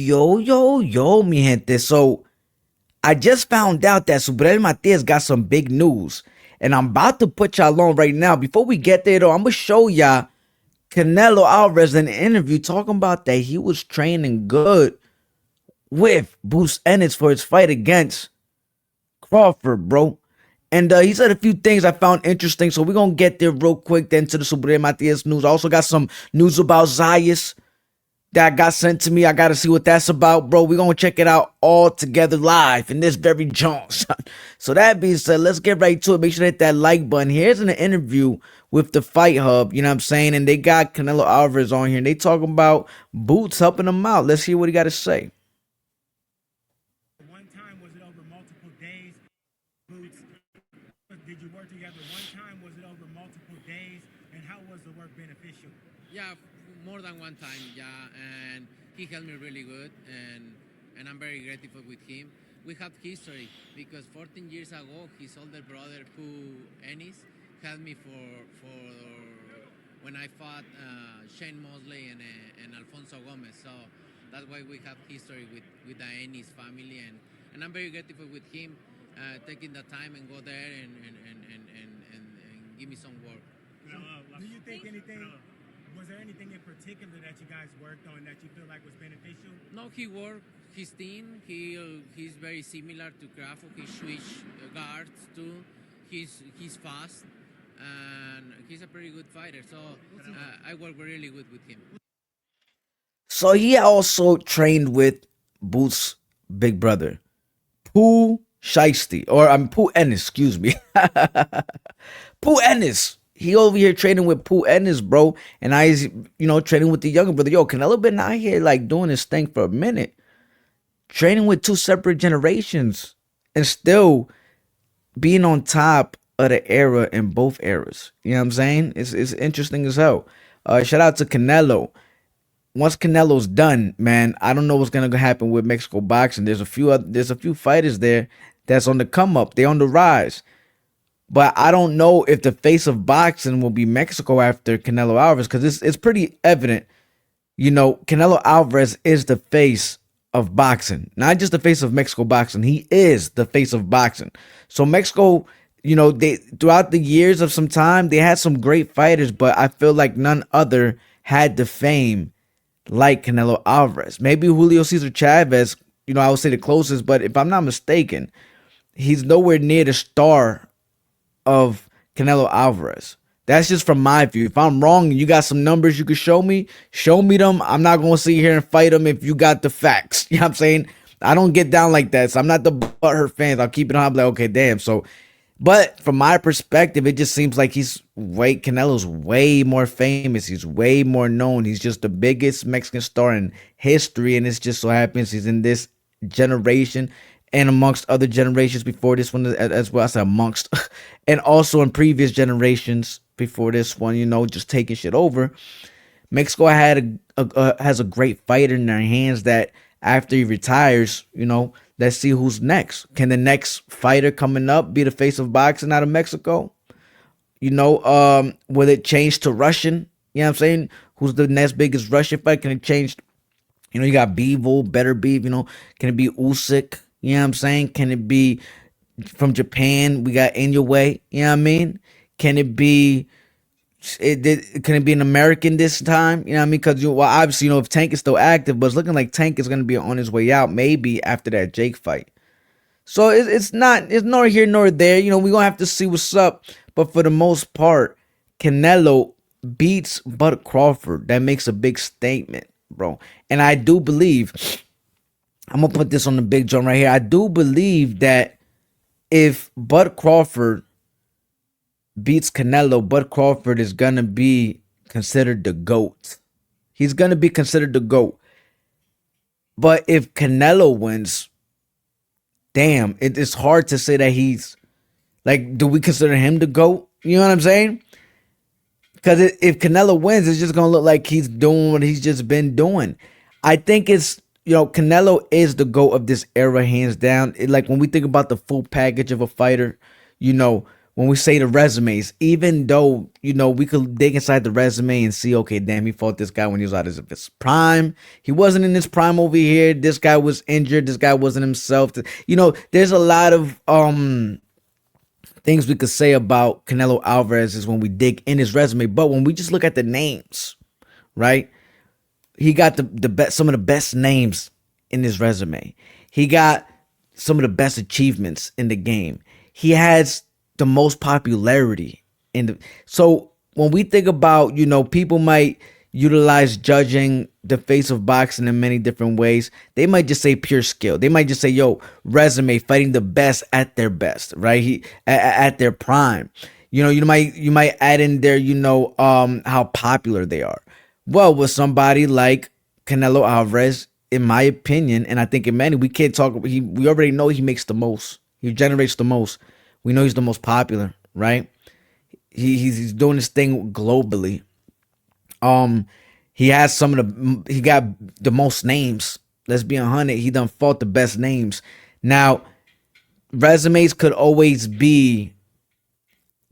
Yo, mi gente. So I just found out that Subriel Matias got some big news. And I'm about to put y'all on right now. Before we get there though, I'm gonna show y'all Canelo Alvarez in an interview talking about that he was training good with Boots Ennis for his fight against Crawford, bro. And he said a few things I found interesting. So we're gonna get there real quick then to the Subriel Matias news. I also got some news about Zayas that got sent to me. I gotta see what that's about, bro. We're gonna check it out all together live in this very Jones. So that being said, let's get right to it. Make sure to hit that like button. Here's an interview with the Fight Hub, you know what I'm saying? And they got Canelo Alvarez on here, and they talking about Boots helping him out. Let's hear what he got to say. One time, was it over multiple days? Boots, did you work together one time? Was it over multiple days? And how was the work beneficial? Yeah, more than one time, yeah, and he helped me really good, and I'm very grateful with him. We have history because 14 years ago, his older brother, Ennis, helped me for when I fought Shane Mosley and Alfonso Gomez. So that's why we have history with the Ennis family, and I'm very grateful with him taking the time and go there and give me some work. Do you think anything? Was there anything in particular that you guys worked on that you feel like was beneficial? No, he worked his team. He's very similar to Crawford. He switch guards too. He's fast and he's a pretty good fighter. So I work really good with him. So he also trained with Boots' big brother, Pooh Shiesty, or Pooh Ennis, excuse me. Pooh Ennis. He over here training with Pooh Ennis, bro. And he's, training with the younger brother. Yo, Canelo been out here like doing his thing for a minute. Training with two separate generations and still being on top of the era in both eras. You know what I'm saying? It's interesting as hell. Shout out to Canelo. Once Canelo's done, man, I don't know what's gonna happen with Mexico boxing. There's a few fighters there that's on the come up. They're on the rise. But I don't know if the face of boxing will be Mexico after Canelo Alvarez, because it's pretty evident, Canelo Alvarez is the face of boxing, not just the face of Mexico boxing. He is the face of boxing. So Mexico, they throughout the years of some time, they had some great fighters, but I feel like none other had the fame like Canelo Alvarez. Maybe Julio Cesar Chavez, I would say the closest, but if I'm not mistaken, he's nowhere near the star of Canelo Alvarez. That's just from my view. If I'm wrong and you got some numbers you can show me them. I'm not going to sit here and fight them if you got the facts. You know what I'm saying? I don't get down like that. So I'm not the butthurt fans. I'll keep it on. I'm like, okay, damn. So, but from my perspective, it just seems like Canelo's way more famous. He's way more known. He's just the biggest Mexican star in history. And it just so happens he's in this generation and amongst other generations before this one as well. I said amongst, and also in previous generations before this one, just taking shit over. Mexico has a great fighter in their hands that after he retires, let's see who's next. Can the next fighter coming up be the face of boxing out of Mexico? Will it change to Russian? You know what I'm saying? Who's the next biggest Russian fight? Can it change? You got Bivol, Better Beef, can it be Usyk? You know what I'm saying? Can it be from Japan? We got Inoue. You know what I mean? Can it be an American this time? You know what I mean? Because obviously, if Tank is still active, but it's looking like Tank is going to be on his way out, maybe after that Jake fight. So it's nor here nor there. We're gonna have to see what's up. But for the most part, Canelo beats Bud Crawford. That makes a big statement, bro. And I do believe, I'm going to put this on the big drum right here. I do believe that if Bud Crawford beats Canelo, Bud Crawford is going to be considered the GOAT. He's going to be considered the GOAT. But if Canelo wins, damn, it's hard to say that he's, do we consider him the GOAT? You know what I'm saying? Because if Canelo wins, it's just going to look like he's doing what he's just been doing. I think it's, Canelo is the GOAT of this era, hands down. When we think about the full package of a fighter, when we say the resumes, even though, we could dig inside the resume and see, okay, damn, he fought this guy when he was out of his prime. He wasn't in his prime over here. This guy was injured. This guy wasn't himself. There's a lot of things we could say about Canelo Alvarez is when we dig in his resume. But when we just look at the names, right? He got the best, some of the best names in his resume. He got some of the best achievements in the game. He has the most popularity in the. So when we think about, people might utilize judging the face of boxing in many different ways. They might just say pure skill. They might just say, yo, resume, fighting the best at their best, right? At their prime. You might add in there, how popular they are. Well, with somebody like Canelo Alvarez, in my opinion, and I think in many, we can't talk. We already know he makes the most. He generates the most. We know he's the most popular, right? He's doing this thing globally. He has he got the most names. Let's be 100. He done fought the best names. Now, resumes could always be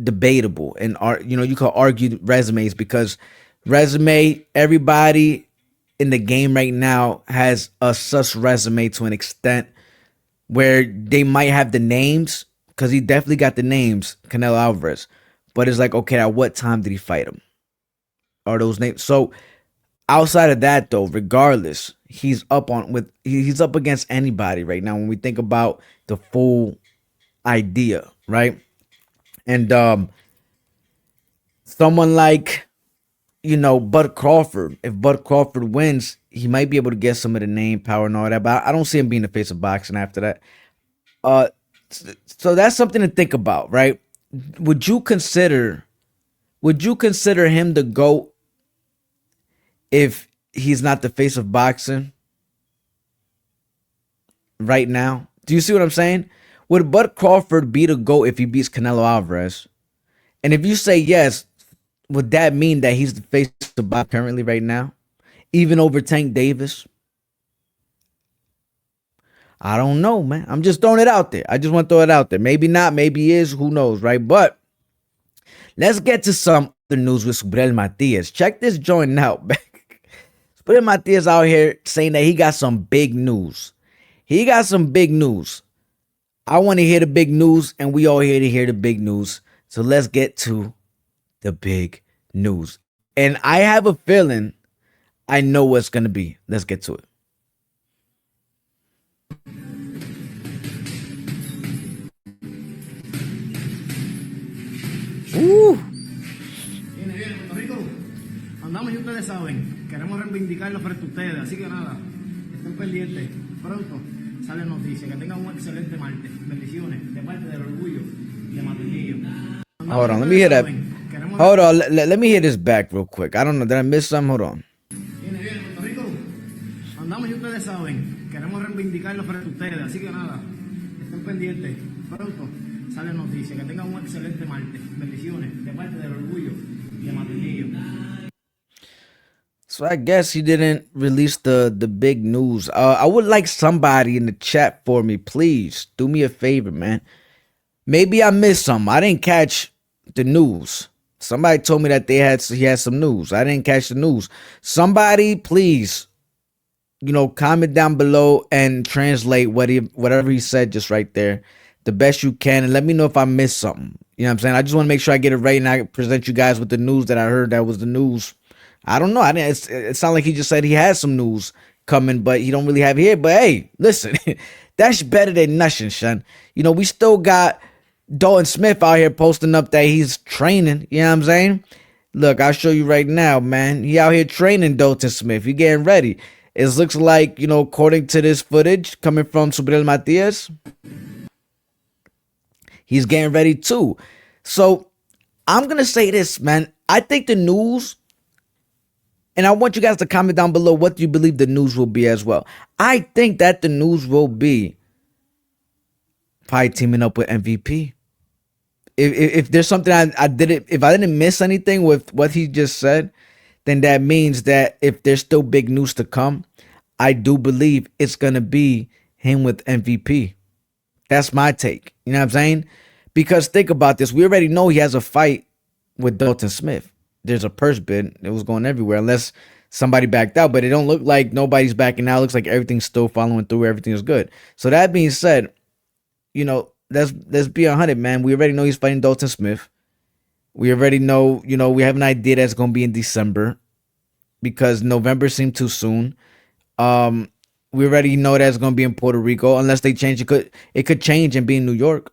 debatable, and you could argue resumes because everybody in the game right now has a sus resume to an extent where they might have the names, because he definitely got the names, Canelo Alvarez, but it's like, okay, at what time did he fight him? Are those names? So outside of that, though, regardless, he's up against anybody right now when we think about the full idea, right? And someone like, Bud Crawford. If Bud Crawford wins, he might be able to get some of the name power and all that, but I don't see him being the face of boxing after that. So that's something to think about, right? Would you consider him the GOAT if he's not the face of boxing right now? Do you see what I'm saying? Would Bud Crawford be the GOAT if he beats Canelo Alvarez? And if you say yes, would that mean that he's the face of boxing currently right now? Even over Tank Davis? I don't know, man. I'm just throwing it out there. I just want to throw it out there. Maybe not, maybe he is, who knows, right? But let's get to some other news with Subriel Matias. Check this joint out. Subriel Matias out here saying that he got some big news. He got some big news. I want to hear the big news, and we all here to hear the big news. So let's get to the big news. And I have a feeling I know what's going to be. Let's get to it. Viene, Puerto Rico. Andamos y ustedes saben, queremos reivindicarlo frente a ustedes, así que nada, estén pendientes. Pronto sale noticia. Que tengan un excelente martes. Bendiciones de parte del orgullo de Matilillo. Hold on, let me hear that. Hold on, let me hear this back real quick. I don't know, did I miss something? Hold on. Viene, Puerto Rico. Andamos y ustedes saben, queremos reivindicarlo frente a ustedes, así que nada, estén pendientes. Pronto sale noticia. Que tengan un excelente martes. Bendiciones de parte del orgullo de Matilillo. So I guess he didn't release the big news. I would like somebody in the chat for me, please. Do me a favor, man. Maybe I missed some. I didn't catch the news. Somebody told me that he had some news. I didn't catch the news. Somebody, please, comment down below and translate whatever he said just right there the best you can, and let me know if I missed something. You know what I'm saying? I just want to make sure I get it right and I present you guys with the news that I heard that was the news. I don't know. It sounded like he just said he has some news coming, but he don't really have it here. But hey, listen, that's better than nothing, son. We still got Dalton Smith out here posting up that he's training. You know what I'm saying? Look, I'll show you right now, man. He out here training Dalton Smith. He getting ready. It looks like, according to this footage coming from Subriel Matias, he's getting ready too. So I'm going to say this, man. I think the news, and I want you guys to comment down below what you believe the news will be as well. I think that the news will be probably teaming up with MVP. If there's something if I didn't miss anything with what he just said, then that means that if there's still big news to come, I do believe it's going to be him with MVP. That's my take. You know what I'm saying? Because think about this. We already know he has a fight with Dalton Smith. There's a purse bid. It was going everywhere unless somebody backed out. But it don't look like nobody's backing out. It looks like everything's still following through. Everything is good. So that being said, let's be 100, man. We already know he's fighting Dalton Smith. We already know, we have an idea that's going to be in December because November seemed too soon. We already know that's going to be in Puerto Rico unless they change it. Could change and be in New York.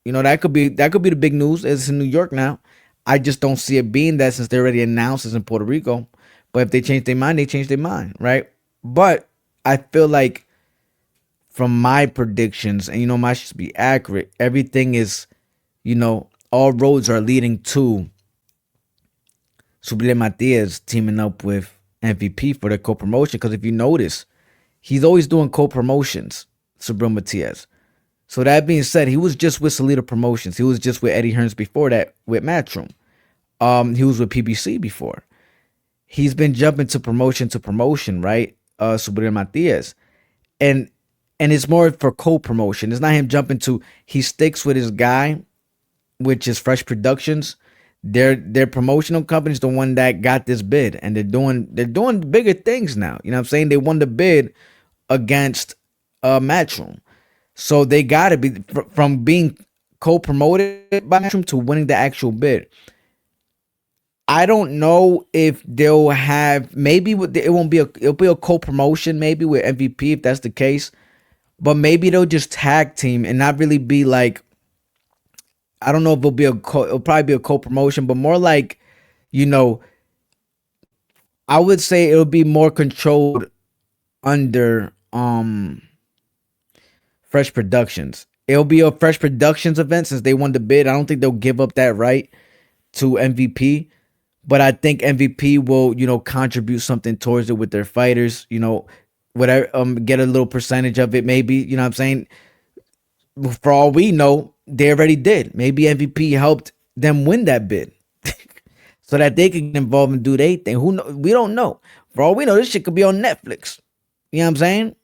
That could be the big news. It's in New York now. I just don't see it being that since they already announced it's in Puerto Rico. But if they change their mind, they change their mind, right? But I feel like from my predictions, and mine should be accurate, everything is, all roads are leading to Subriel Matias teaming up with MVP for the co-promotion. Because if you notice, he's always doing co-promotions, Subriel Matias. So that being said, he was just with Salida Promotions. He was just with Eddie Hearns before that with Matchroom. He was with PBC before. He's been jumping to promotion, right? Subriel Matias. And it's more for co-promotion. It's not him jumping to, he sticks with his guy, which is Fresh Productions. Their promotional company's the one that got this bid, and they're doing bigger things now. You know what I'm saying? They won the bid against Matchroom. So they got to be from being co-promoted by Matchroom to winning the actual bid. I don't know if they'll have, maybe it'll be a co-promotion maybe with MVP if that's the case, but maybe they'll just tag team and not really be like, I don't know if it'll probably be a co-promotion, but more like, I would say it'll be more controlled under Fresh Productions. It'll be a Fresh Productions event since they won the bid. I don't think they'll give up that right to MVP, but I think MVP will, contribute something towards it with their fighters, whatever, get a little percentage of it, maybe, you know what I'm saying? For all we know, they already did. Maybe MVP helped them win that bid so that they can get involved and do their thing. Who know? We don't know. For all we know, this shit could be on Netflix. You know what I'm saying?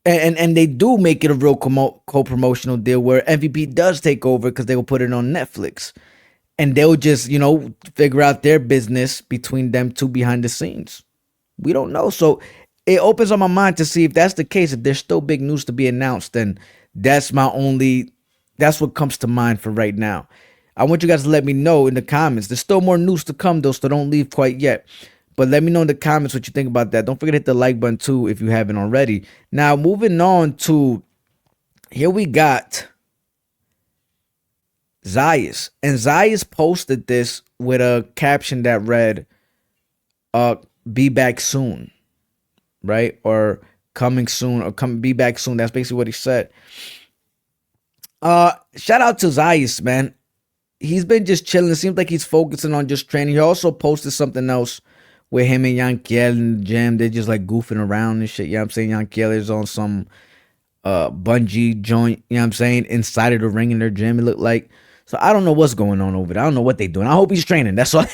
And they do make it a real co-promotional deal where MVP does take over because they will put it on Netflix. And they'll just, figure out their business between them two behind the scenes. We don't know. So it opens up my mind to see if that's the case. If there's still big news to be announced, then that's what comes to mind for right now. I want you guys to let me know in the comments. There's still more news to come though, so don't leave quite yet. But let me know in the comments what you think about that. Don't forget to hit the like button too if you haven't already. Now, moving on to, here we got Zayas. And Zayas posted this with a caption that read, be back soon, right? Or coming soon, or be back soon. That's basically what he said. Shout out to Zayas, man. He's been just chilling. It seems like he's focusing on just training. He also posted something else with him and Yankiel in the gym. They're just like goofing around and shit. You know what I'm saying? Yankiel is on some bungee joint, you know what I'm saying, inside of the ring in their gym, it looked like. So I don't know what's going on over there. I don't know what they're doing. I hope he's training. That's all.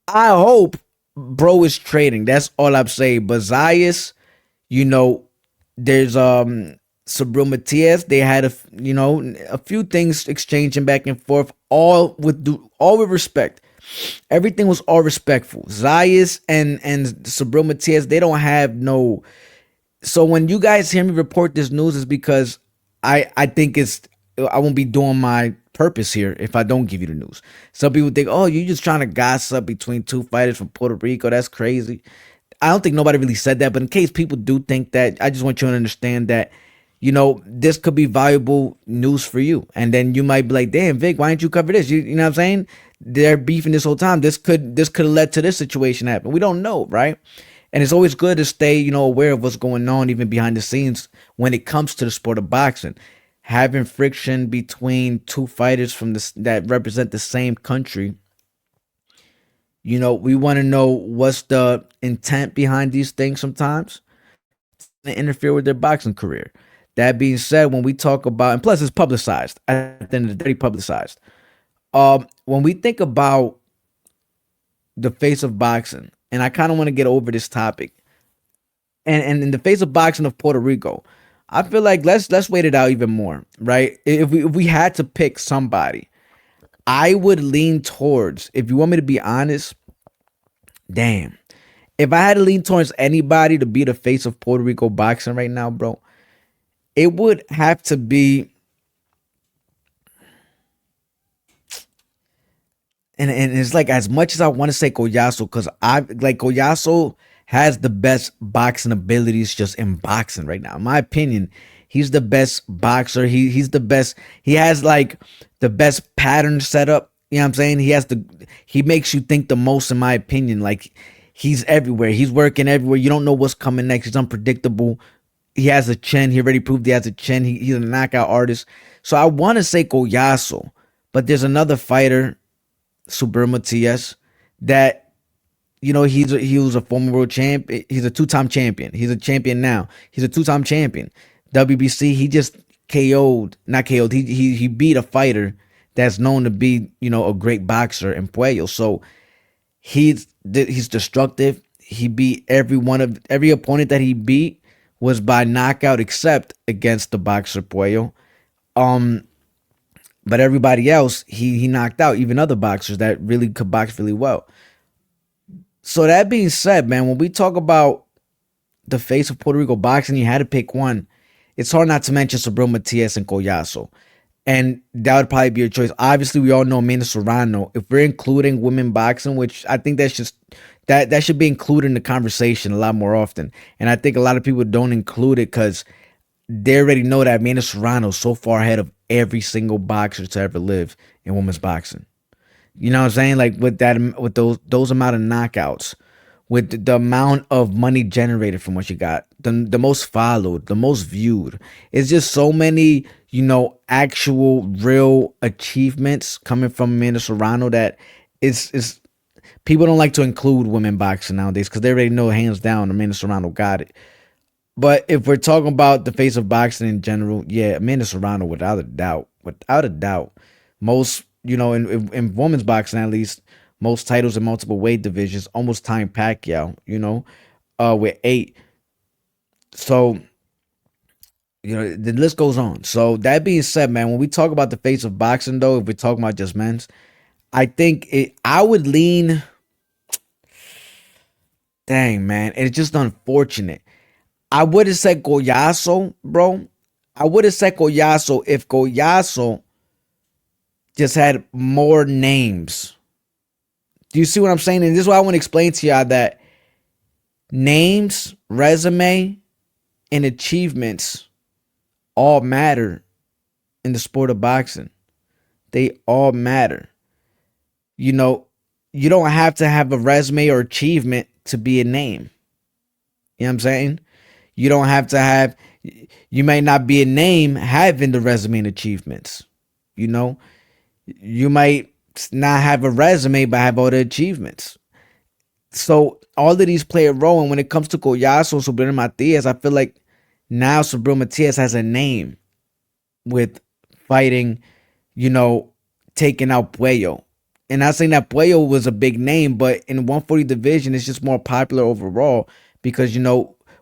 I hope bro is training. That's all I'm saying. But Zayas, there's Subriel Matias. They had a few things exchanging back and forth, all with respect. Everything was all respectful. Zayas and Subriel Matias, they don't have no. So when you guys hear me report this news, is because I think I won't be doing my purpose here if I don't give you the news. Some people think, oh, you're just trying to gossip between two fighters from Puerto Rico. That's crazy. I don't think nobody really said that, but in case people do think that, I just want you to understand that, this could be valuable news for you. And then you might be like, damn, Vic, why didn't you cover this? You know what I'm saying? They're beefing this whole time. This could have led to this situation happen. We don't know, right? And it's always good to stay, aware of what's going on, even behind the scenes when it comes to the sport of boxing. Having friction between two fighters that represent the same country. We want to know what's the intent behind these things sometimes to interfere with their boxing career. That being said, when we talk about, and plus it's publicized, at the end of the day, publicized. When we think about the face of boxing, and I kind of want to get over this topic, and in the face of boxing of Puerto Rico, I feel like let's wait it out even more, right? If we had to pick somebody, I would lean towards. If you want me to be honest, damn. If I had to lean towards anybody to be the face of Puerto Rico boxing right now, bro, it would have to be. And it's like as much as I want to say Collazo, because I like Collazo has the best boxing abilities just in boxing right now. In my opinion, he's the best boxer. He's the best. He has like the best pattern setup. You know what I'm saying? He makes you think the most, in my opinion. Like he's everywhere. He's working everywhere. You don't know what's coming next. He's unpredictable. He has a chin. He already proved he has a chin. He's a knockout artist. So I want to say Collazo, but there's another fighter, Subriel Matias, that he was a former world champ. He's a two-time champion. He's a champion now. He's a two-time champion. WBC. He just KO'd, not KO'd. He beat a fighter that's known to be a great boxer in Puello. So he's destructive. He beat every opponent that he beat was by knockout except against the boxer Puello. But everybody else, he knocked out, even other boxers that really could box really well. So that being said, man, when we talk about the face of Puerto Rico boxing, you had to pick one. It's hard not to mention Subriel Matias and Collazo. And that would probably be your choice. Obviously, we all know Amanda Serrano. If we're including women boxing, which I think that's just that should be included in the conversation a lot more often. And I think a lot of people don't include it because they already know that Amanda Serrano is so far ahead of every single boxer to ever live in women's boxing. You know what I'm saying? Like with those amount of knockouts, with the amount of money generated from what you got, the most followed, the most viewed. It's just so many, actual real achievements coming from Amanda Serrano that it's people don't like to include women boxing nowadays because they already know hands down Amanda Serrano got it. But if we're talking about the face of boxing in general, yeah, Amanda Serrano, without a doubt, most, in women's boxing at least, most titles in multiple weight divisions, almost tying Pacquiao, with 8. So, the list goes on. So that being said, man, when we talk about the face of boxing, though, if we're talking about just men's, I think I would lean. Dang, man, it's just unfortunate. I would have said Collazo, bro. I would have said Collazo if Collazo just had more names. Do you see what I'm saying? And this is why I want to explain to y'all that names, resume, and achievements all matter in the sport of boxing. They all matter. You don't have to have a resume or achievement to be a name. You know what I'm saying? You don't have to have, you may not be a name having the resume and achievements. You might not have a resume, but have all the achievements. So all of these play a role. And when it comes to Collazo, Subriel Matias, I feel like now Subriel Matias has a name with fighting, taking out Puello. And not saying that Puello was a big name, but in the 140 division, it's just more popular overall because,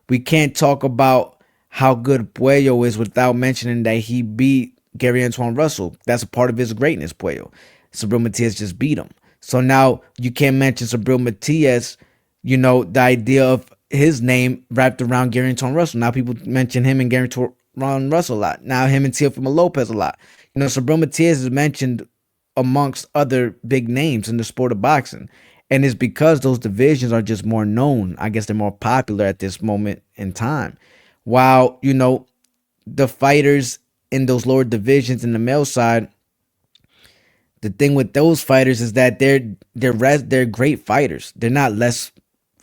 we can't talk about how good Puello is without mentioning that he beat Gary Antoine Russell. That's a part of his greatness, Puello. Subriel Matias just beat him. So now you can't mention Subriel Matias, the idea of his name wrapped around Gary Antoine Russell. Now people mention him and Gary Antoine Russell a lot. Now him and Teofimo Lopez a lot. Subriel Matias is mentioned amongst other big names in the sport of boxing. And it's because those divisions are just more known. I guess they're more popular at this moment in time. While, the fighters in those lower divisions in the male side, the thing with those fighters is that they're great fighters. They're not less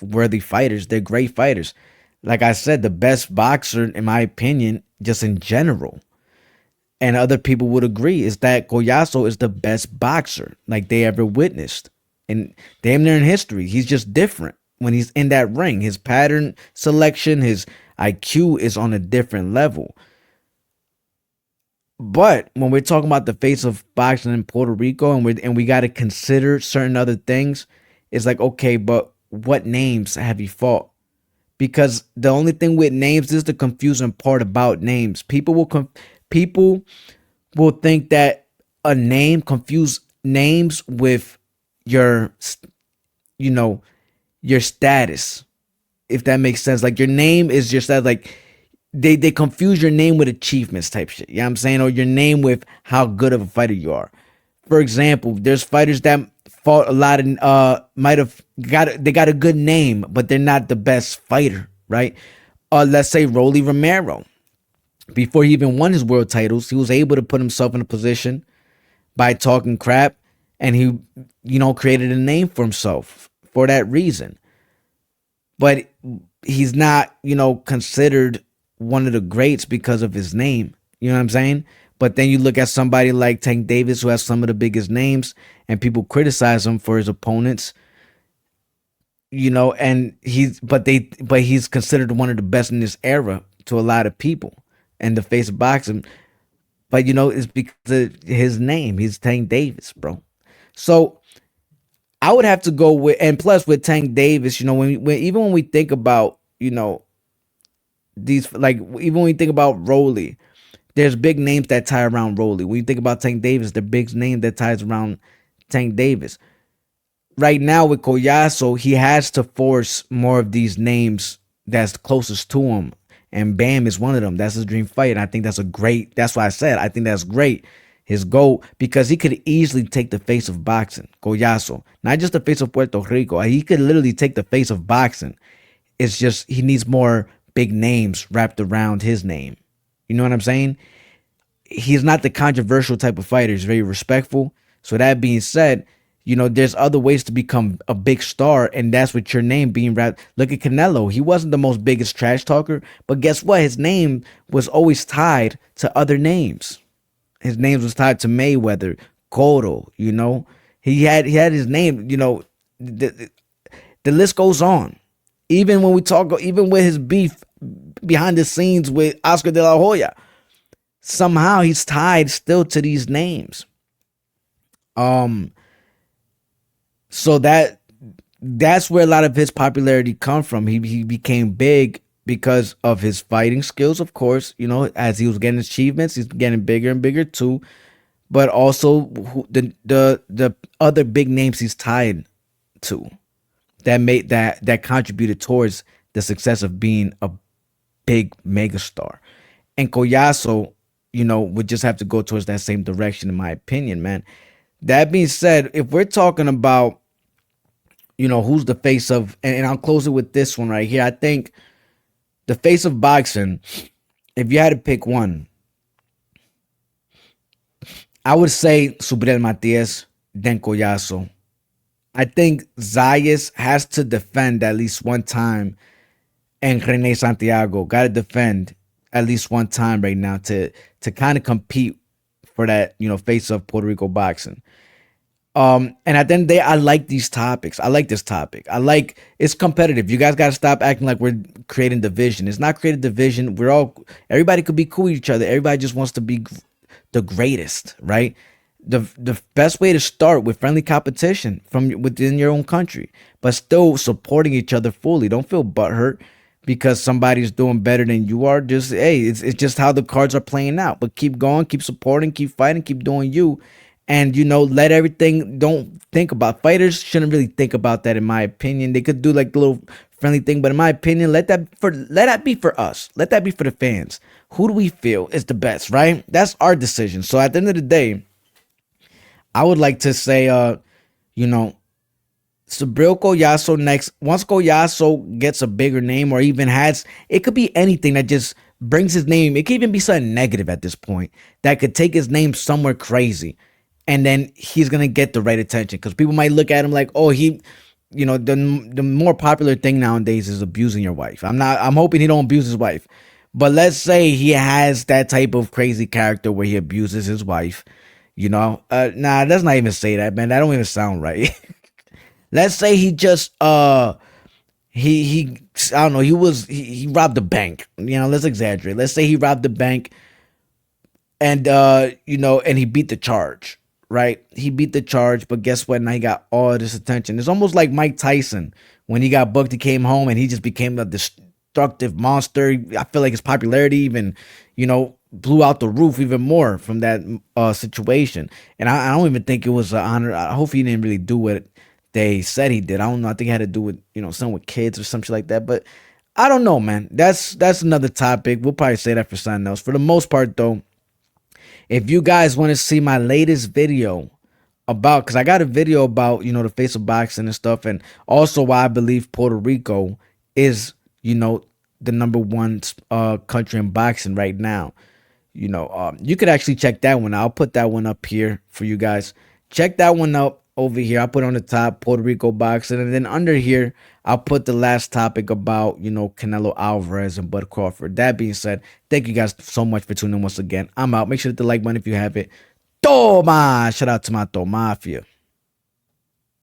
worthy fighters. They're great fighters. Like I said, the best boxer, in my opinion, just in general, and other people would agree, is that Collazo is the best boxer like they ever witnessed. And damn near in history. He's just different when he's in that ring. His pattern selection, his IQ is on a different level. But when we're talking about the face of boxing in Puerto Rico and we got to consider certain other things, it's like, okay, but what names have he fought? because the only thing with names, this is the confusing part about names. People will think that a name confuse names with your you know your status, if that makes sense. Like your name is your status. Like they confuse your name with achievements type shit. You know what I'm saying? Or your name with how good of a fighter you are. For example, there's fighters that fought a lot and might have got a good name, but they're not the best fighter, right? Let's say Rolly Romero. Before he even won his world titles, he was able to put himself in a position by talking crap, and he, created a name for himself for that reason. But he's not, considered one of the greats because of his name. You know what I'm saying? But then you look at somebody like Tank Davis, who has some of the biggest names, and people criticize him for his opponents. And he's considered one of the best in this era to a lot of people in the face of boxing. But it's because of his name. He's Tank Davis, bro. So I would have to go with, and plus with Tank Davis, even when we think about, these, like, even when we think about Rolly, there's big names that tie around Rolly. When you think about Tank Davis, the big name that ties around Tank Davis. Right now with Collazo, he has to force more of these names that's closest to him. And Bam is one of them. That's his dream fight. And I think that's why I said, I think that's great. His goal, because he could easily take the face of boxing, Collazo. Not just the face of Puerto Rico. He could literally take the face of boxing. It's just he needs more big names wrapped around his name. You know what I'm saying? He's not the controversial type of fighter. He's very respectful. So that being said, there's other ways to become a big star, and that's with your name being wrapped. Look at Canelo. He wasn't the most biggest trash talker, but guess what? His name was always tied to other names. His name was tied to Mayweather, Cotto, He had his name, the list goes on. Even when we talk, even with his beef behind the scenes with Oscar de la Hoya, somehow he's tied still to these names. So that's where a lot of his popularity come from. He became big because of his fighting skills, of course. As he was getting achievements, he's getting bigger and bigger too. But also the other big names he's tied to that contributed towards the success of being a big megastar. And Collazo, would just have to go towards that same direction, in my opinion, man. That being said, if we're talking about, who's the face of, and I'll close it with this one right here. I think the face of boxing, if you had to pick one, I would say Subriel Matias, then Collazo. I think Zayas has to defend at least one time, and Rene Santiago got to defend at least one time right now to kind of compete for that, face of Puerto Rico boxing. And at the end of the day, I like these topics. I like this topic. It's competitive. You guys got to stop acting like we're creating division. It's not creating division. Everybody could be cool with each other. Everybody just wants to be the greatest, right? The best way to start with friendly competition from within your own country, but still supporting each other fully. Don't feel butthurt because somebody's doing better than you are. Just, hey, it's just how the cards are playing out. But keep going, keep supporting, keep fighting, keep doing you. And, let everything, don't think about, fighters shouldn't really think about that, in my opinion. They could do like the little friendly thing, but in my opinion, let that be for us. Let that be for the fans. Who do we feel is the best, right? That's our decision. So at the end of the day, I would like to say, Subriel Collazo next. Once Collazo gets a bigger name, or even it could be anything that just brings his name. It could even be something negative at this point that could take his name somewhere crazy. And then he's going to get the right attention, because people might look at him like, oh, the more popular thing nowadays is abusing your wife. I'm hoping he don't abuse his wife. But let's say he has that type of crazy character where he abuses his wife. Nah, let's not even say that, man. That don't even sound right. Let's say he just, I don't know, he robbed the bank. Let's exaggerate. Let's say he robbed the bank and, and he beat the charge. Right? He beat the charge, but guess what? Now he got all this attention. It's almost like Mike Tyson. When he got booked, he came home and he just became destructive monster. I feel like his popularity even, blew out the roof even more from that situation. And I don't even think it was an honor. I hope he didn't really do what they said he did. I don't know. I think it had to do with, something with kids or something like that. But I don't know, man. That's another topic. We'll probably say that for something else. For the most part, though, if you guys want to see my latest video about, because I got a video about, the face of boxing and stuff, and also why I believe Puerto Rico is, the number one country in boxing right now. You could actually check that one out. I'll put that one up here for you guys. Check that one out over here. I'll put on the top Puerto Rico boxing, and then under here I'll put the last topic about Canelo Alvarez and Bud Crawford. That being said, thank you guys so much for tuning in once again. I'm out. Make sure to hit the like button if you have it. Toma! Shout out to my Mafia.